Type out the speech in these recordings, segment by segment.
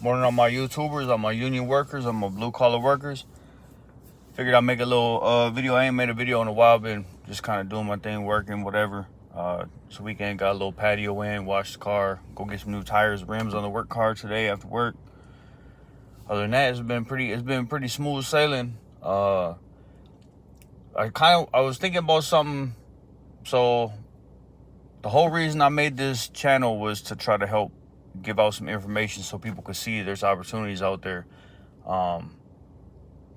Morning on my YouTubers, on my union workers, on my blue collar workers. Figured I'd make a little video. I ain't made a video in a while, been just kind of doing my thing, working, whatever. This weekend got a little patio in, washed the car, go get some new tires, rims on the work car today after work. Other than that, it's been pretty smooth sailing. I was thinking about something. So the whole reason I made this channel was to try to help give out some information so people could see there's opportunities out there.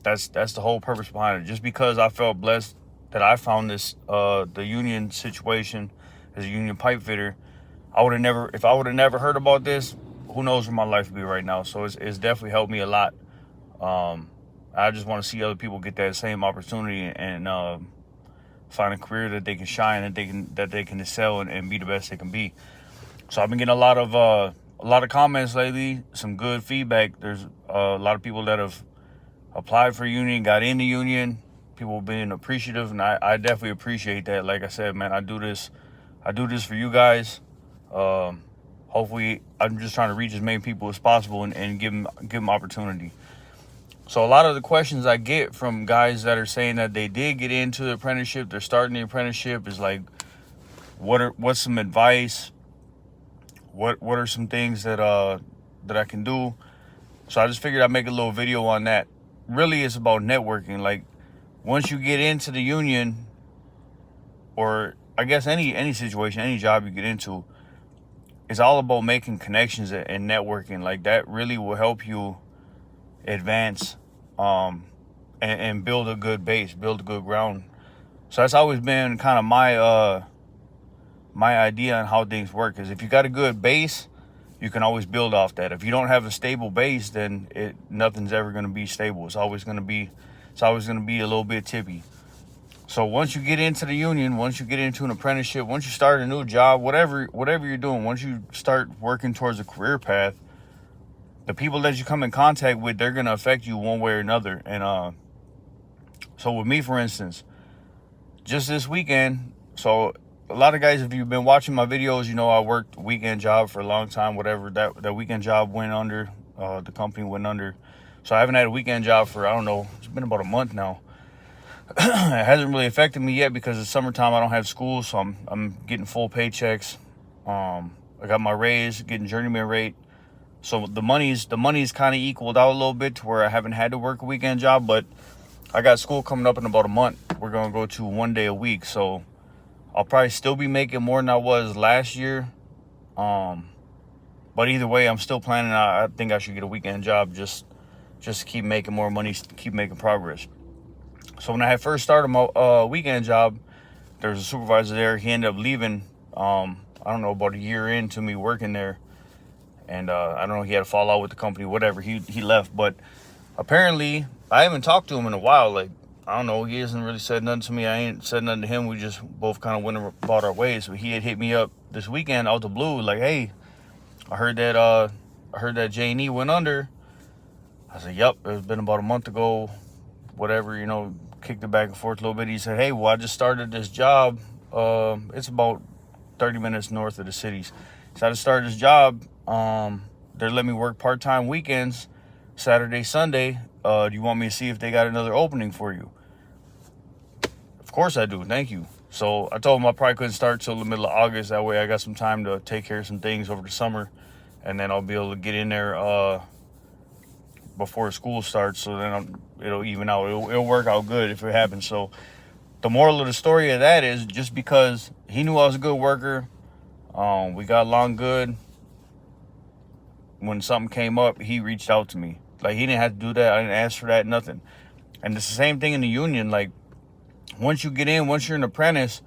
That's the whole purpose behind it. Just because I felt blessed that I found this the union situation as a union pipe fitter, if I would have never heard about this, who knows where my life would be right now. So it's definitely helped me a lot. I just want to see other people get that same opportunity and find a career that they can shine and that they can excel and be the best they can be. So I've been getting a lot of comments lately, some good feedback. There's a lot of people that have applied for union, got in the union, people being appreciative, and I definitely appreciate that. Like I said, man, I do this for you guys. Hopefully, I'm just trying to reach as many people as possible and give them opportunity. So a lot of the questions I get from guys that are saying that they did get into the apprenticeship, they're starting the apprenticeship, is like, what's some advice? What are some things that I can do? So I just figured I'd make a little video on that. Really, it's about networking. Like, once you get into the union, or I guess any situation, any job you get into, it's all about making connections and networking. Like, that really will help you advance and build a good base, build a good ground. So that's always been kind of my idea on how things work. Is if you got a good base, you can always build off that. If you don't have a stable base, then nothing's ever going to be stable. It's always going to be a little bit tippy. So once you get into the union, once you get into an apprenticeship, once you start a new job, whatever you're doing, once you start working towards a career path, the people that you come in contact with, they're going to affect you one way or another. And so with me, for instance, just this weekend, so a lot of guys, if you've been watching my videos, you know I worked a weekend job for a long time. Whatever that weekend job went under, the company went under. So I haven't had a weekend job for, I don't know, it's been about a month now. It hasn't really affected me yet because it's summertime. I don't have school, so I'm getting full paychecks. I got my raise, getting journeyman rate. So the money's kind of equaled out a little bit to where I haven't had to work a weekend job. But I got school coming up in about a month. We're gonna go to 1 day a week, so I'll probably still be making more than I was last year. But either way, I'm still planning. I think I should get a weekend job just to keep making more money, keep making progress. So when I had first started my weekend job, there was a supervisor there. He ended up leaving, I don't know, about a year into me working there. And I don't know, he had a fallout with the company, whatever. He left. But apparently, I haven't talked to him in a while. Like, I don't know, he hasn't really said nothing to me. I ain't said nothing to him. We just both kind of went about our ways. So he had hit me up this weekend out the blue, like, hey, I heard that J&E went under. I said, yep, it's been about a month ago, whatever, kicked it back and forth a little bit. He said, hey, well, I just started this job. It's about 30 minutes north of the cities. So I just started this job. They let me work part-time weekends, Saturday, Sunday. Do you want me to see if they got another opening for you? Of course I do. Thank you. So I told him I probably couldn't start till the middle of August. That way I got some time to take care of some things over the summer. And then I'll be able to get in there before school starts. So then it'll even out. It'll work out good if it happens. So the moral of the story of that is just because he knew I was a good worker, we got along good. When something came up, he reached out to me. Like, he didn't have to do that. I didn't ask for that, nothing. And it's the same thing in the union. Like, once you get in, once you're an apprentice,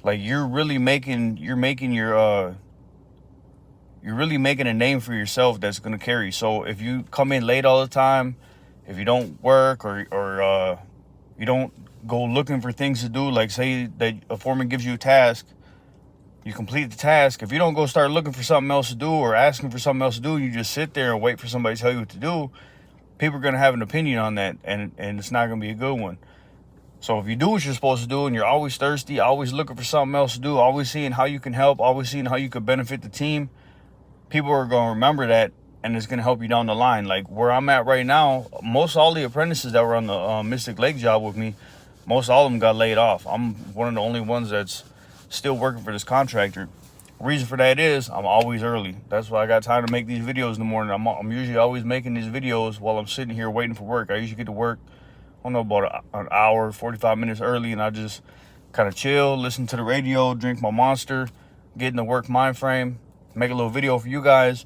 like, you're really making a name for yourself that's going to carry. So if you come in late all the time, if you don't work or you don't go looking for things to do, like say that a foreman gives you a task, you complete the task. If you don't go start looking for something else to do or asking for something else to do, you just sit there and wait for somebody to tell you what to do, people are going to have an opinion on that, and it's not going to be a good one. So if you do what you're supposed to do and you're always thirsty, always looking for something else to do, always seeing how you can help, always seeing how you could benefit the team, people are going to remember that, and it's going to help you down the line. Like where I'm at right now, most all the apprentices that were on the Mystic Lake job with me, most all of them got laid off. I'm one of the only ones that's still working for this contractor. Reason for that is I'm always early. That's why I got time to make these videos in the morning. I'm usually always making these videos while I'm sitting here waiting for work. I usually get to work, I don't know, about an hour, 45 minutes early, and I just kind of chill, listen to the radio, drink my Monster, get in the work mind frame, make a little video for you guys.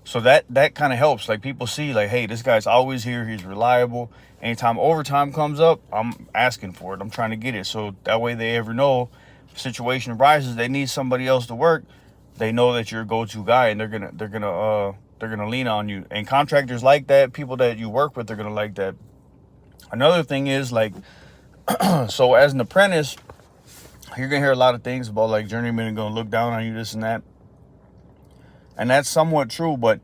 So that kind of helps. Like people see like, hey, this guy's always here. He's reliable. Anytime overtime comes up, I'm asking for it. I'm trying to get it. So that way they ever know if a situation arises, they need somebody else to work. They know that you're a go-to guy, and they're gonna lean on you. And contractors like that. People that you work with, they're gonna like that. Another thing is like, so as an apprentice, you're gonna hear a lot of things about like journeymen are gonna look down on you, this and that. And that's somewhat true, but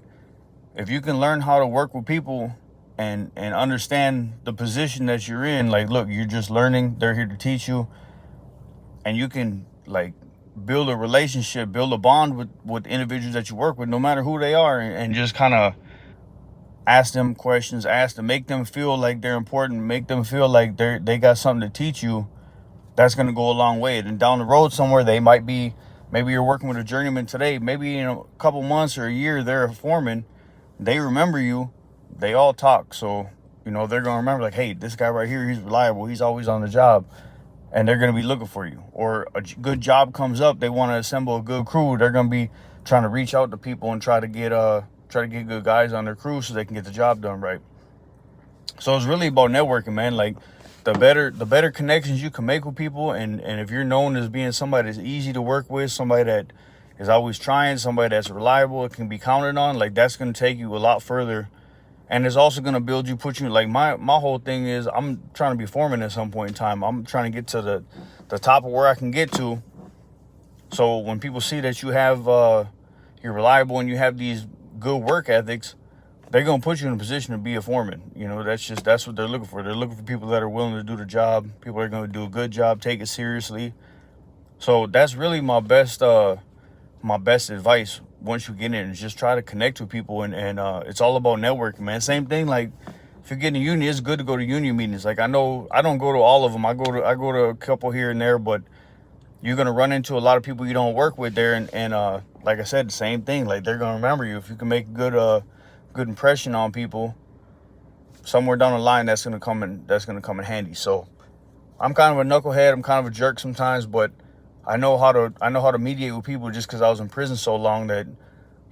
if you can learn how to work with people and understand the position that you're in, like, look, you're just learning, they're here to teach you, and you can like build a relationship, build a bond with individuals that you work with, no matter who they are, and just kind of ask them questions, make them feel like they're important, make them feel like they got something to teach you. That's going to go a long way. And down the road somewhere, they might be, maybe you're working with a journeyman today, maybe in a couple months or a year, they're a foreman. They remember you. They all talk. So, they're going to remember like, hey, this guy right here, he's reliable. He's always on the job. And they're going to be looking for you. Or a good job comes up. They want to assemble a good crew. They're going to be trying to reach out to people and try to get good guys on their crew so they can get the job done right. So it's really about networking, man. Like the better connections you can make with people, and if you're known as being somebody that's easy to work with, somebody that is always trying, somebody that's reliable, it can be counted on, like that's going to take you a lot further. And it's also going to build you, put you, like my whole thing is I'm trying to be foreman at some point in time. I'm trying to get to the top of where I can get to. So when people see that you have, you're reliable and you have these good work ethics, they're going to put you in a position to be a foreman. That's what they're looking for. They're looking for people that are willing to do the job. People that are going to do a good job, take it seriously. So that's really my best advice once you get in, is just try to connect with people, and it's all about networking, man. Same thing, like if you're getting a union, it's good to go to union meetings. Like I know I don't go to all of them. I go to a couple here and there, but you're gonna run into a lot of people you don't work with there, and like I said, the same thing. Like they're gonna remember you if you can make a good impression on people. Somewhere down the line, that's gonna come in handy. So I'm kind of a knucklehead. I'm kind of a jerk sometimes, but I know how to mediate with people just because I was in prison so long that,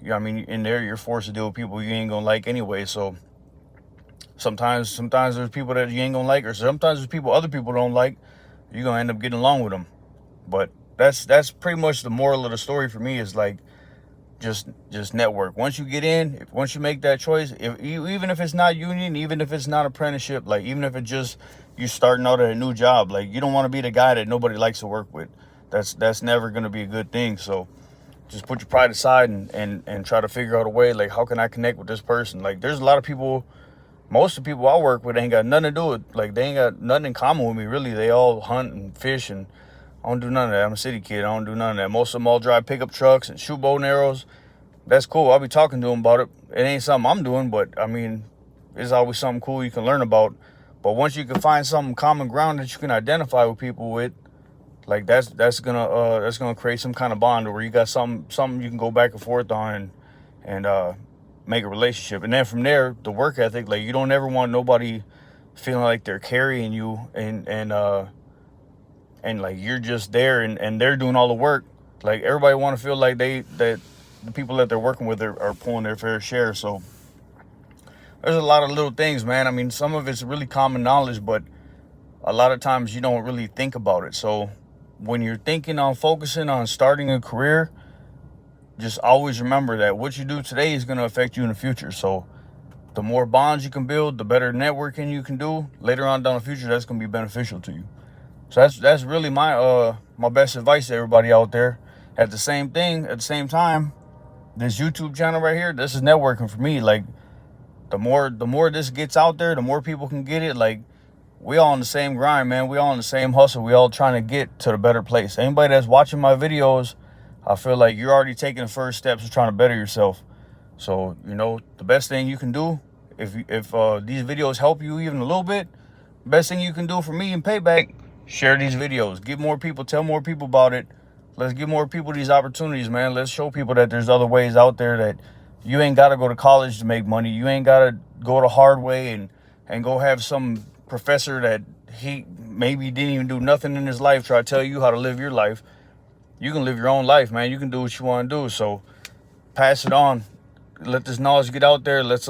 in there you're forced to deal with people you ain't gonna like anyway. So sometimes there's people that you ain't gonna like, or sometimes there's people other people don't like. You're gonna end up getting along with them. But that's pretty much the moral of the story for me, is like just network. Once you get in, once you make that choice, even if it's not union, even if it's not apprenticeship, like even if it's just you starting out at a new job, like you don't want to be the guy that nobody likes to work with. That's never going to be a good thing. So just put your pride aside and try to figure out a way, like, how can I connect with this person? Like, there's a lot of people, most of the people I work with ain't got nothing to do with, like, they ain't got nothing in common with me, really. They all hunt and fish, and I don't do none of that. I'm a city kid. I don't do none of that. Most of them all drive pickup trucks and shoot bow and arrows. That's cool. I'll be talking to them about it. It ain't something I'm doing, but, it's always something cool you can learn about. But once you can find some common ground that you can identify with people with, like that's gonna create some kind of bond where you got something you can go back and forth on and make a relationship. And then from there, the work ethic, like you don't ever want nobody feeling like they're carrying you and like you're just there and they're doing all the work. Like everybody want to feel like that the people that they're working with are pulling their fair share. So there's a lot of little things, man. Some of it's really common knowledge, but a lot of times you don't really think about it. So when you're thinking on focusing on starting a career, just always remember that what you do today is going to affect you in the future. So the more bonds you can build, the better networking you can do later on down the future, that's going to be beneficial to you. So that's really my best advice to everybody out there. At the same time, this YouTube channel right here, this is networking for me. Like the more this gets out there, the more people can get it. Like we all on the same grind, man. We all on the same hustle. We all trying to get to the better place. Anybody that's watching my videos, I feel like you're already taking the first steps of trying to better yourself. So, you know, the best thing you can do, if these videos help you even a little bit, best thing you can do for me in payback, share these videos. Get more people, tell more people about it. Let's give more people these opportunities, man. Let's show people that there's other ways out there, that you ain't got to go to college to make money. You ain't got to go the hard way and go have some professor that he maybe didn't even do nothing in his life try to tell you how to live your life. You can live your own life, man. You can do what you want to do. So pass it on. Let this knowledge get out there. Let's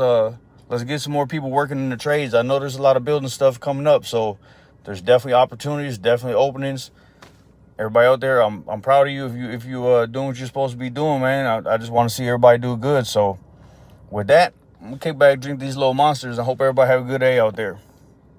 get some more people working in the trades. I know there's a lot of building stuff coming up, so there's definitely opportunities, definitely openings. Everybody out there, I'm proud of you if you doing what you're supposed to be doing, man. I just want to see everybody do good. So with that, I'm gonna kick back, drink these little monsters, and hope everybody have a good day out there.